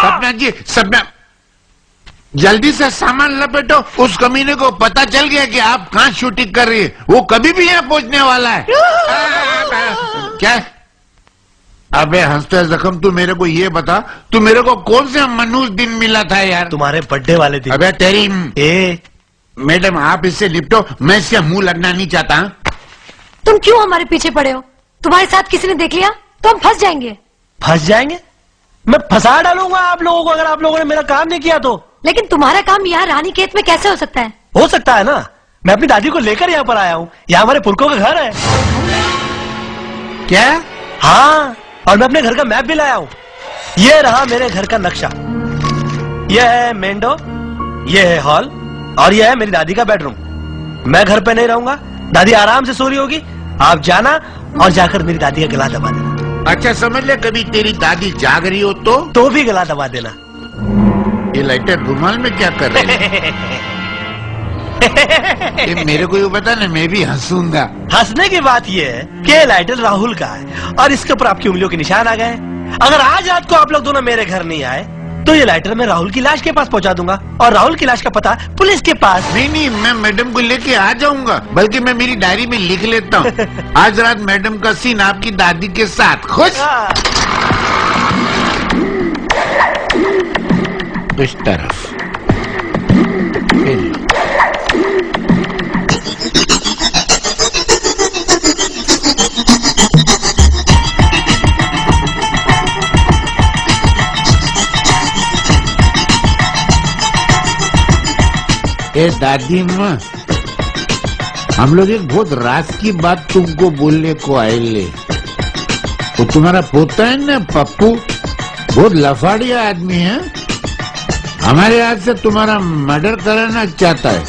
सपना जी, सपना जल्दी से सामान लपेटो। उस कमीने को पता चल गया कि आप कहाँ शूटिंग कर रही है। वो कभी भी यहाँ पहुंचने वाला है। क्या? अबे हंसते जख्म, तू मेरे को ये बता, तू मेरे को कौन से मनहूस दिन मिला था यार? तुम्हारे बर्थडे वाले दिन। अबे तेरी मैडम, आप इससे लिपटो, मैं इससे मुंह लगना नहीं चाहता। तुम क्यों हमारे पीछे पड़े हो? तुम्हारे साथ किसी ने देख लिया तो हम फंस जाएंगे। फंस जाएंगे? मैं फंसा डालूंगा आप लोगों को अगर आप लोगों ने मेरा काम नहीं किया तो। लेकिन तुम्हारा काम यहाँ रानी खेत में कैसे हो सकता है? हो सकता है ना, मैं अपनी दादी को लेकर यहाँ पर आया हूँ। यहाँ हमारे पुरखों का घर है। क्या? हाँ, और मैं अपने घर का मैप भी लाया हूँ। ये रहा मेरे घर का नक्शा। ये है मेन डोर, ये है हॉल, और ये है मेरी दादी का बेडरूम। मैं घर पे नहीं रहूंगा, दादी आराम से सो रही होगी। आप जाना और जाकर मेरी दादी का गला दबा देना। अच्छा समझ ले, कभी तेरी दादी जाग रही हो तो भी गला दबा देना। ये लाइटर रुमाल में क्या कर रहे हैं? ये मेरे को ये बता ना, मैं भी हंसूंगा। हंसने की बात ये है कि ये लाइटर राहुल का है और इसके ऊपर आपकी उंगलियों के निशान आ गए। अगर आज रात को आप लोग दोनों मेरे घर नहीं आए तो ये लाइटर मैं राहुल की लाश के पास पहुंचा दूंगा और राहुल की लाश का पता पुलिस के पास। नहीं, मैं मैडम को लेके आ जाऊंगा, बल्कि मैं मेरी डायरी में लिख लेता हूँ, आज रात मैडम का सीन आपकी दादी के साथ। खुश? इस तरफ ए दादी माँ, हम लोग एक बहुत राज की बात तुमको बोलने को आए ले। वो तुम्हारा पोता है ना पप्पू, बहुत लफाड़िया आदमी है। हमारे हाथ से तुम्हारा मर्डर कराना चाहता है।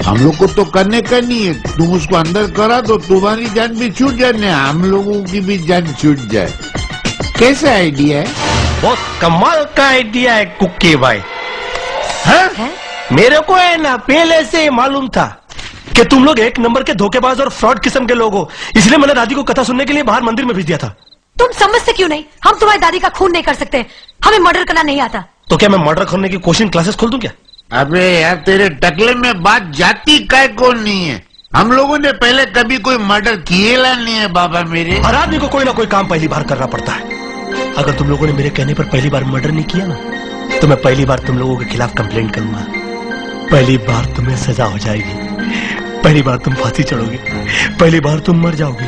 हम लोग को तो करने का नहीं है, तुम उसको अंदर करा दो, तुम्हारी जान भी छूट जाए, हम लोगों की भी जान छूट जाए। कैसा आइडिया है? बहुत कमाल का आइडिया है कुक्की भाई। है? मेरे को है ना पहले से मालूम था कि तुम लोग एक नंबर के धोखेबाज और फ्रॉड किस्म के लोग हो, इसलिए मैंने दादी को कथा सुनने के लिए बाहर मंदिर में भेज दिया था। तुम समझते क्यों नहीं? हम तुम्हारी दादी का खून नहीं कर सकते, हमें मर्डर करना नहीं आता। तो क्या मैं मर्डर करने की कोचिंग क्लासेस खोल दूं क्या? अबे यार, तेरे टकले में बात जाती काय कौन नहीं है। हम लोगों ने पहले कभी कोई मर्डर किएला नहीं है बाबा मेरे। हर आदमी को कोई ना कोई काम पहली बार करना पड़ता है। अगर तुम लोगों ने मेरे कहने पर पहली बार मर्डर नहीं किया ना, तो मैं पहली बार तुम लोगों के खिलाफ कंप्लेंट करूंगा। पहली बार तुम्हें सजा हो जाएगी, पहली बार तुम फांसी चढ़ोगे, पहली बार तुम मर जाओगे,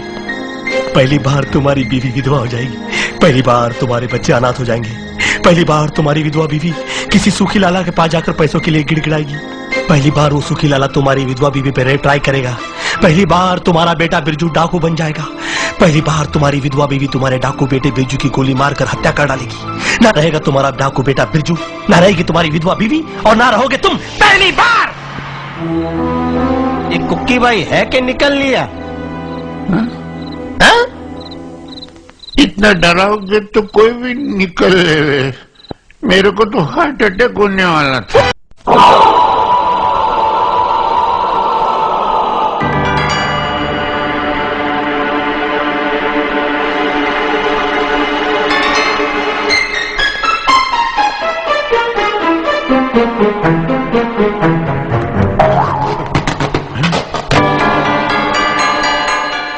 पहली बार तुम्हारी बीवी विधवा हो जाएगी, पहली बार तुम्हारे बच्चे अनाथ हो जाएंगे, पहली बार तुम्हारी विधवा बीवी किसी सूखी लाला के पास जाकर पैसों के लिए गिड़गिड़ाएगी, पहली बार वो सूखी लाला तुम्हारी विधवा बीवी पे रेप ट्राई करेगा, पहली बार तुम्हारा बेटा बिरजू डाकू बन जाएगा, पहली बार तुम्हारी विधवा बीवी तुम्हारे डाकू बेटे बिरजू की गोली मारकर हत्या कर डालेगी। ना रहेगा तुम्हारा डाकू बेटा बिरजू, ना रहेगी तुम्हारी विधवा बीवी, और ना रहोगे तुम पहली बार। ये कुक्की भाई है कि निकल लिया? हाँ? इतना डराओगे तो कोई भी निकल ले। मेरे को तो हार्ट अटैक होने वाला था।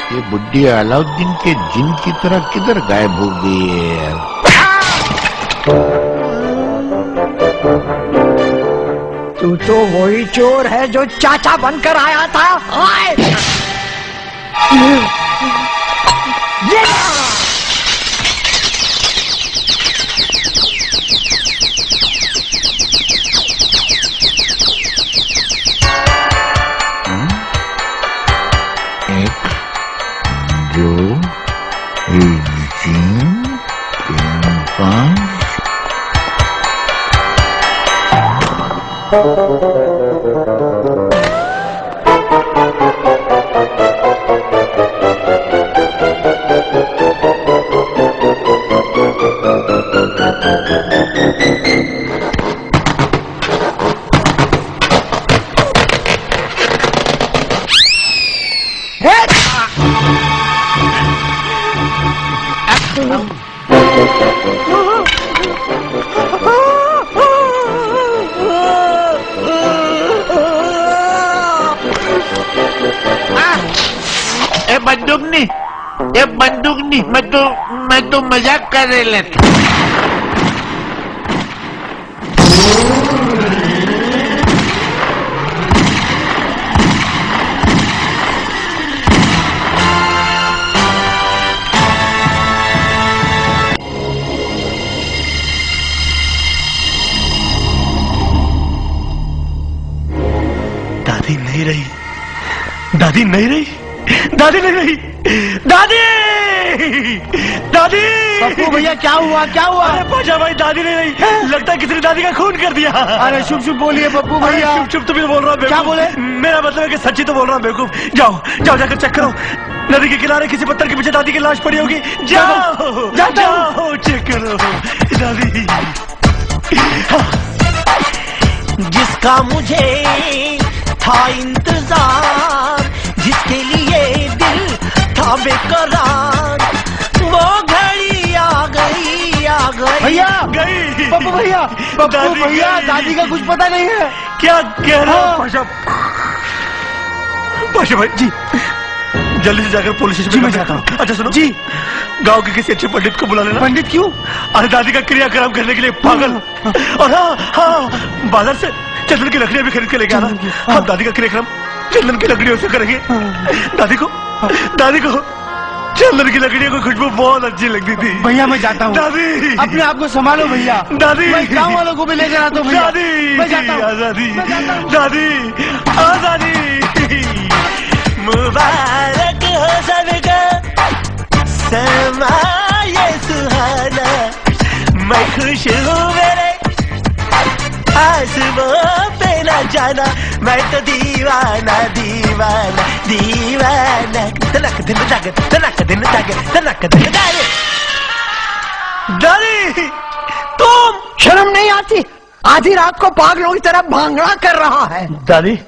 ये बुड्ढी अलाउद्दीन के जिन की तरह किधर गायब हो गई है यार? तू तो वही चोर है जो चाचा बनकर आया था। एक, दो, तीन, पाँच। बंदूक नहीं, ये बंदूक नहीं, मैं तो मजाक कर रहे था। दादी नहीं रही, दादी नहीं रही, दादी नहीं रही, दादी, दादी। पप्पू भैया क्या हुआ, क्या हुआ? अरे पाशा भाई, दादी नहीं रही, लगता है किसी ने दादी का खून कर दिया। अरे शुभ शुभ बोलिए पप्पू अरे भैया। चुप चुप, तुम ही बोल रहा हूँ। क्या बोले? मेरा मतलब है कि सच्ची तो बोल रहा हूँ बेवकूफ। जाओ जाओ, जाकर चेक करो, नदी के किनारे किसी पत्थर के पीछे दादी की लाश पड़ी होगी। जाओ जाओ, चेक करो दादी। जिसका मुझे था इंतजार, जिसके लिए दिल था बेकरार, वो घड़ी आ गई, आ गई। भैया, गई पप्पू भैया, पप्पू दादी भैया, गई। दादी का कुछ पता नहीं है। क्या कह रहे हो पाशा? पाशा भाई जी, जल्दी से जाकर पुलिस स्टेशन जी, मैं में जाता हूँ। अच्छा सुनो जी। गांव के किसी अच्छे पंडित को बुला लेना। पंडित क्यों? अरे दादी का क्रियाक्रम करने के लिए पागल। और हाँ, बाजार से चंदन की लकड़ियां भी खरीद के लेके आना। हम दादी का क्रियाक्रम चंदन की लकड़ियों से करेंगे। दादी को चंदन की लकड़ियों की खुशबू बहुत अच्छी लगती थी। भैया मैं जाता हूँ। दादी, अपने आप को संभालो भैया। दादी, मैं गाँव वालों को भी लेकर आता हूँ भैया। दादी, मैं जाता हूँ। आजादी, मैं जाता हूँ। दादी, आजादी। मुबारक हो सबका समा ये सुहाना, मैं खुश हूँ मेरे आसमां पे ना जाना, मैं तो दीवाना दीवाना दीवाना। तनक दिन जागे, तनक दिन जागे, तनक दिन जागे। दादी, तुम शर्म नहीं आती? आधी रात को पागलों की तरह भांगड़ा कर रहा है। दादी,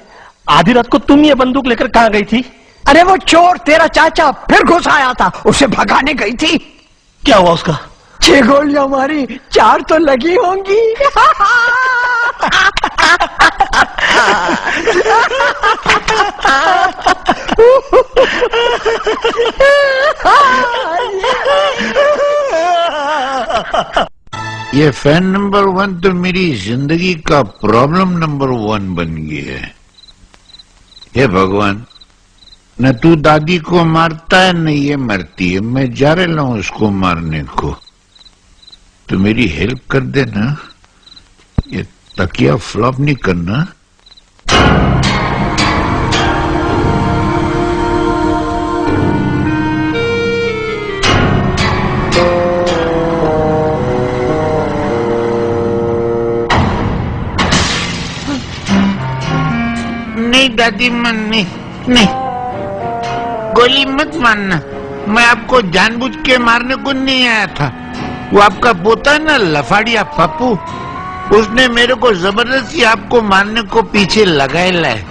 आधी रात को तुम ये बंदूक लेकर कहाँ गई थी? अरे वो चोर तेरा चाचा फिर घुस आया था, उसे भगाने गई थी। क्या हुआ उसका? 6 गोलियां मारी, 4 तो लगी होंगी। ये फैन नंबर 1 तो मेरी जिंदगी का प्रॉब्लम नंबर 1 बन गया है। हे भगवान, न तू दादी को मारता है न ये मरती है, मैं जा रहा हूं उसको मारने को। तो मेरी हेल्प कर देना, ये तकिया फ्लॉप नहीं करना। नहीं दादी, मन नहीं, गोली मत मारना। मैं आपको जानबूझ के मारने को नहीं आया था। वो आपका पोता है ना, लफाड़िया पप्पू, उसने मेरे को जबरदस्ती आपको मारने को पीछे लगाए लाए।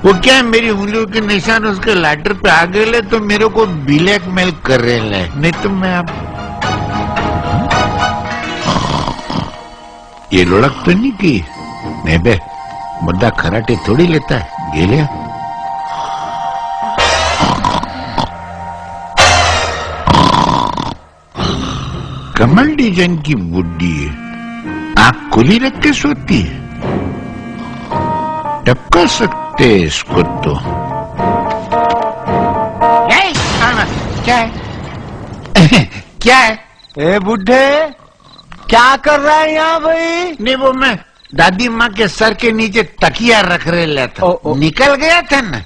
वो क्या है, मेरी उंगलियों के निशान उसके लाइटर पे आ गए तो मेरे को ब्लैकमेल कर रहे लाए। नहीं तो मैं आप ये लुढ़क तो नहीं की। नहीं बे, मुद्दा खराटे थोड़ी लेता है। गेलिया कमल डिजाइन की बुड्ढी है, आंख खुली रख के सोती है। टपका सकते हैं इसको तो। क्या है? क्या है? ए बुढ़े, क्या कर रहा है यहाँ भाई? नहीं, वो मैं दादी माँ के सर के नीचे तकिया रख रहे था, निकल गया था ना।